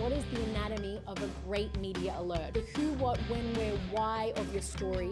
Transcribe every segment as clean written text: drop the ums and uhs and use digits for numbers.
What is the anatomy of a great media alert? The who, what, when, where, why of your story.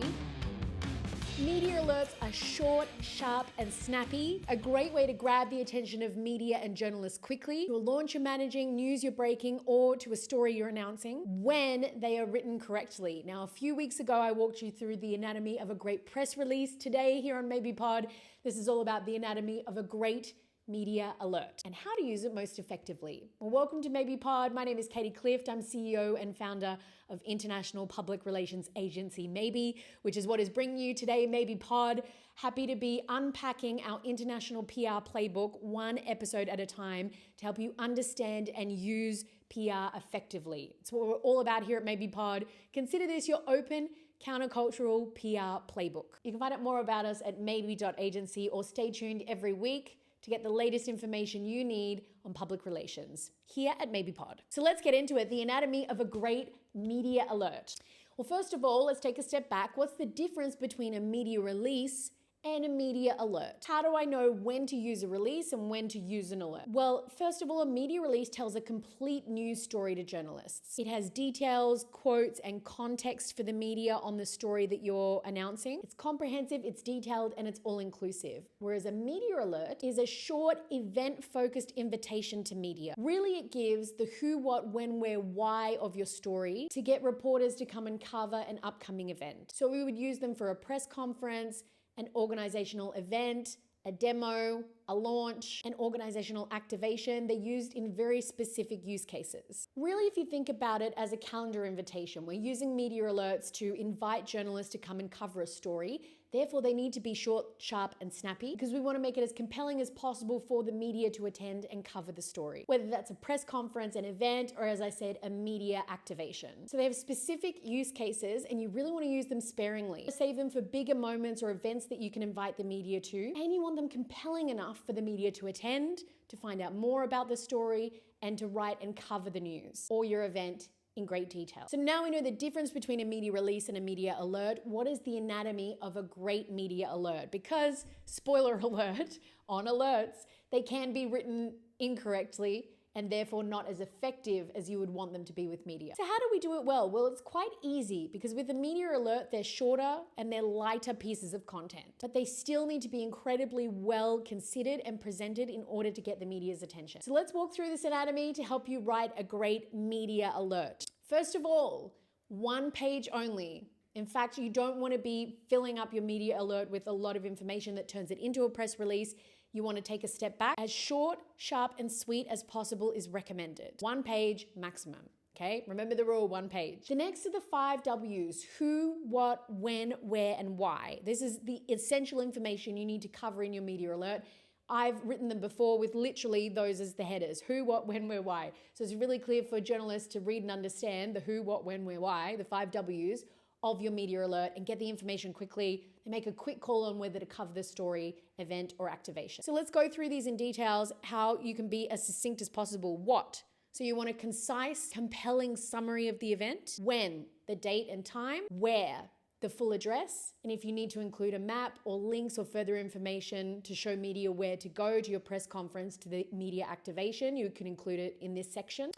Media alerts are short, sharp, and snappy. A great way to grab the attention of media and journalists quickly, to a launch you're managing, news you're breaking, or to a story you're announcing, when they are written correctly. Now, a few weeks ago, I walked you through the anatomy of a great press release. Today, here on Maybe Pod, this is all about the anatomy of a great media alert and how to use it most effectively. Well, welcome to Maybe Pod. My name is Katie Clift. I'm CEO and founder of international public relations agency Maybe, which is what is bringing you today Maybe Pod. Happy to be unpacking our international PR playbook one episode at a time to help you understand and use PR effectively. It's what we're all about here at Maybe Pod. Consider this your open countercultural PR playbook. You can find out more about us at maybe.agency or stay tuned every week to get the latest information you need on public relations here at Maybe Pod. So let's get into it, the anatomy of a great media alert. Well, first of all, let's take a step back. What's the difference between a media release and a media alert? How do I know when to use a release and when to use an alert? Well, first of all, a media release tells a complete news story to journalists. It has details, quotes, and context for the media on the story that you're announcing. It's comprehensive, it's detailed, and it's all-inclusive. Whereas a media alert is a short, event-focused invitation to media. Really, it gives the who, what, when, where, why of your story to get reporters to come and cover an upcoming event. So we would use them for a press conference, an organizational event, a demo, a launch, an organizational activation. They're used in very specific use cases. Really, if you think about it as a calendar invitation, we're using media alerts to invite journalists to come and cover a story. Therefore, they need to be short, sharp, and snappy because we want to make it as compelling as possible for the media to attend and cover the story. Whether that's a press conference, an event, or as I said, a media activation. So they have specific use cases and you really want to use them sparingly. Save them for bigger moments or events that you can invite the media to. And you want them compelling enough for the media to attend, to find out more about the story, and to write and cover the news or your event in great detail. So now we know the difference between a media release and a media alert. What is the anatomy of a great media alert? Because, spoiler alert, on alerts, they can be written incorrectly and therefore not as effective as you would want them to be with media. So how do we do it well? Well, it's quite easy because with a media alert, they're shorter and they're lighter pieces of content, but they still need to be incredibly well considered and presented in order to get the media's attention. So let's walk through this anatomy to help you write a great media alert. First of all, one page only. In fact, you don't want to be filling up your media alert with a lot of information that turns it into a press release. You want to take a step back. As short, sharp, and sweet as possible is recommended. One page maximum. Okay, remember the rule, one page. The next are the 5 W's: who, what, when, where, and why. This is the essential information you need to cover in your media alert. I've written them before with literally those as the headers: who, what, when, where, why. So it's really clear for journalists to read and understand the who, what, when, where, why, the 5 W's of your media alert and get the information quickly. They make a quick call on whether to cover the story, event, or activation. So let's go through these in details, how you can be as succinct as possible. What? So you want a concise, compelling summary of the event. When? The date and time. Where? The full address. And if you need to include a map or links or further information to show media where to go to your press conference, to the media activation, you can include it in this section.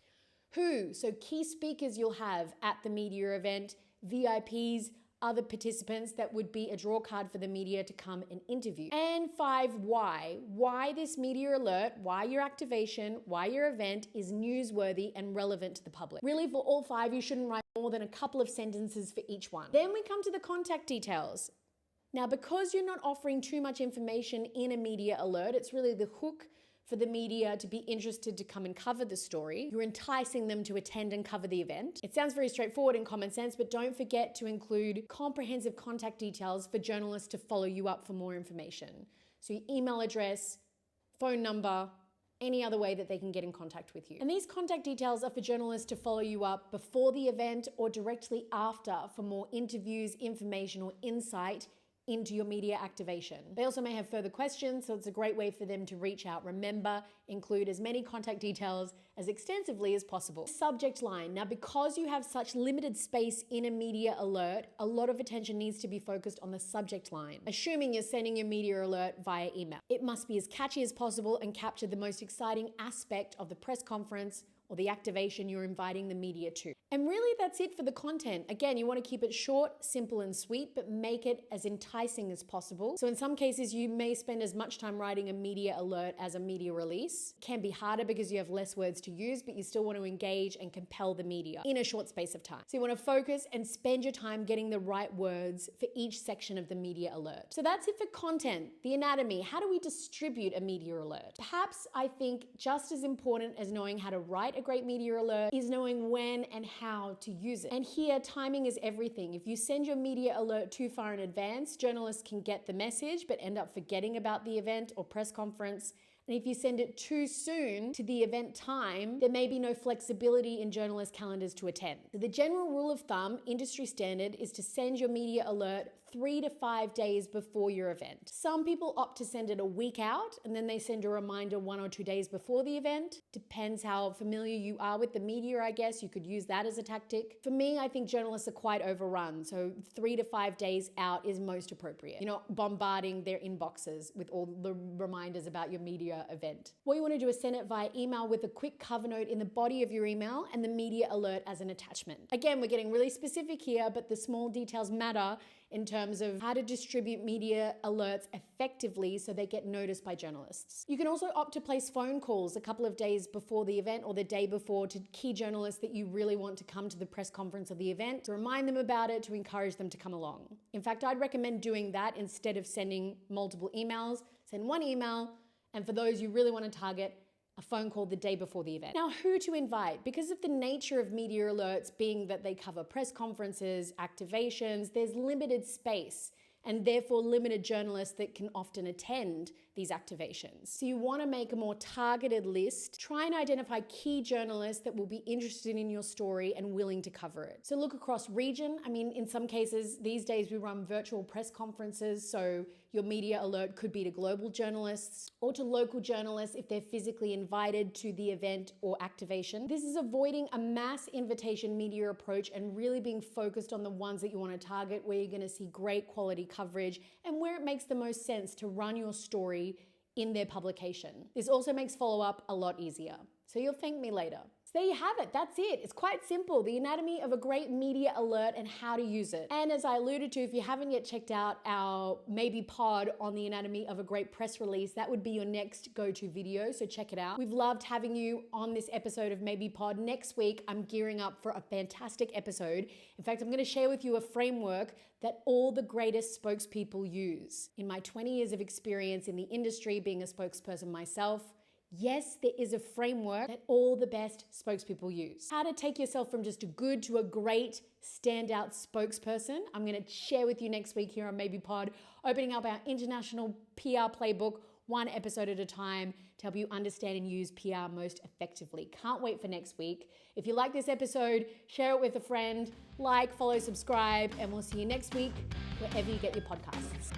Who? So key speakers you'll have at the media event, VIPs, other participants that would be a draw card for the media to come and interview. And 5, why. Why this media alert, why your activation, why your event is newsworthy and relevant to the public. Really, for all 5, you shouldn't write more than a couple of sentences for each one. Then we come to the contact details. Now, because you're not offering too much information in a media alert, it's really the hook for the media to be interested to come and cover the story. You're enticing them to attend and cover the event. It sounds very straightforward and common sense, but don't forget to include comprehensive contact details for journalists to follow you up for more information. So your email address, phone number, any other way that they can get in contact with you. And these contact details are for journalists to follow you up before the event or directly after for more interviews, information, or insight into your media activation. They also may have further questions, so it's a great way for them to reach out. Remember, include as many contact details as extensively as possible. Subject line. Now, because you have such limited space in a media alert, a lot of attention needs to be focused on the subject line, assuming you're sending your media alert via email. It must be as catchy as possible and capture the most exciting aspect of the press conference or the activation you're inviting the media to. And really that's it for the content. Again, you want to keep it short, simple, and sweet, but make it as enticing as possible. So in some cases, you may spend as much time writing a media alert as a media release. It can be harder because you have less words to use, but you still want to engage and compel the media in a short space of time. So you want to focus and spend your time getting the right words for each section of the media alert. So that's it for content, the anatomy. How do we distribute a media alert? Perhaps I think just as important as knowing how to write a great media alert is knowing when and how to use it. And here, timing is everything. If you send your media alert too far in advance, journalists can get the message but end up forgetting about the event or press conference. And if you send it too soon to the event time, there may be no flexibility in journalist calendars to attend. So the general rule of thumb, industry standard, is to send your media alert 3 to 5 days before your event. Some people opt to send it a week out and then they send a reminder 1 or 2 days before the event. Depends how familiar you are with the media, I guess. You could use that as a tactic. For me, I think journalists are quite overrun. So 3 to 5 days out is most appropriate. You're not bombarding their inboxes with all the reminders about your media event. What you want to do is send it via email with a quick cover note in the body of your email and the media alert as an attachment. Again, we're getting really specific here, but the small details matter in terms of how to distribute media alerts effectively so they get noticed by journalists. You can also opt to place phone calls a couple of days before the event or the day before to key journalists that you really want to come to the press conference of the event, to remind them about it, to encourage them to come along. In fact, I'd recommend doing that instead of sending multiple emails. Send one email, and for those you really want to target, a phone call the day before the event. Now, who to invite? Because of the nature of media alerts being that they cover press conferences, activations, there's limited space and therefore limited journalists that can often attend these activations. So you want to make a more targeted list. Try and identify key journalists that will be interested in your story and willing to cover it. So look across region. I mean, in some cases, these days we run virtual press conferences, so your media alert could be to global journalists or to local journalists if they're physically invited to the event or activation. This is avoiding a mass invitation media approach and really being focused on the ones that you want to target, where you're going to see great quality coverage and where it makes the most sense to run your story in their publication. This also makes follow-up a lot easier. So you'll thank me later. So there you have it. That's it. It's quite simple. The anatomy of a great media alert and how to use it. And as I alluded to, if you haven't yet checked out our maybe pod on the anatomy of a great press release, that would be your next go-to video. So check it out. We've loved having you on this episode of Maybe Pod. Next week, I'm gearing up for a fantastic episode. In fact, I'm going to share with you a framework that all the greatest spokespeople use. In my 20 years of experience in the industry, being a spokesperson myself, yes, there is a framework that all the best spokespeople use. How to take yourself from just a good to a great standout spokesperson. I'm going to share with you next week here on Maybe Pod, opening up our international PR playbook, one episode at a time, to help you understand and use PR most effectively. Can't wait for next week. If you like this episode, share it with a friend, like, follow, subscribe, and we'll see you next week wherever you get your podcasts.